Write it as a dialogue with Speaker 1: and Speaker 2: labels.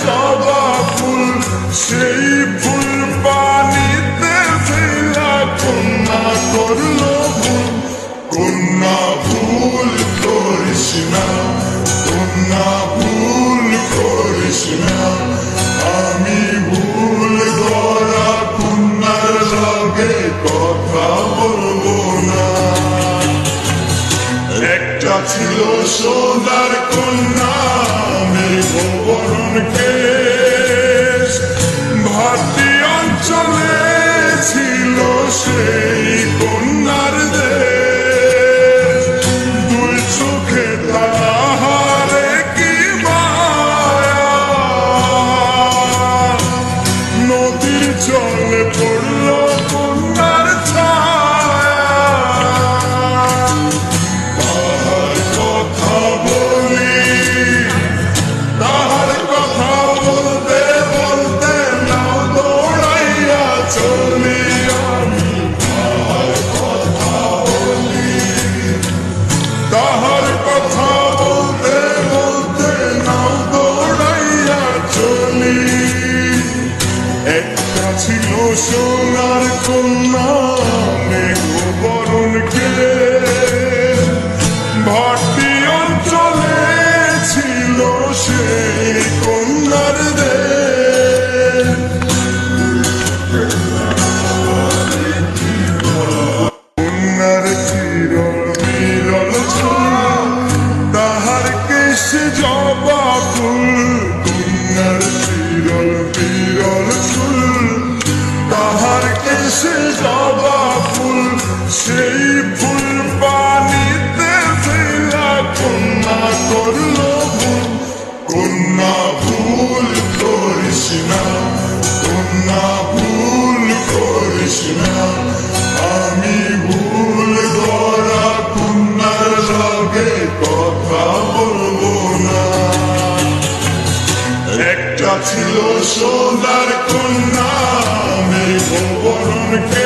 Speaker 1: জবা ফুল, সেই ফুল পানিতে ফেলা কন্যা করলো ভুল। কন্যা ভুল করিস না, কন্যা ভুল করিস না, আমি ভুল করা কন্যার লগে কথা বলবো না। একটা ছিল সোনার কন্যা মেঘবরণ কেশ, ভাটি অঞ্চলে ছিল সেই কন্যার দেশ। দুই চোখে তাহারে কি মায়া, নদীর জলে পড়ল কন্যার ছায়া। তাহার কথা বলি, তাহার কথা বলতে বলতে নাও দৌড়াইয়া চলি আমি। তাহার কথা বলি, তাহার কথা বলতে বলতে নাও দৌড়াইয়া চলি। একটা ছিল সোনার কন্যা মেঘবরণ কেশ, ভাটি অঞ্চলে ছিল সেই কন্যার দেশ। কন্যার চিরল বিরল চুল, তাহার কেশে জবা ফুল। কন্যার চিরল বিরল চুল, তাহার কেশে জবা ফুল, সেই ফুল পানিতে ফেলা কন্যা করলো ভুল। কন্যা ভুল করিস না, কন্যা ভুল করিস না, আমি ভুল করা কন্যার লগে কথা বলবো না। একটা ছিল সোনার কন্যা মেঘবরণ কেশ,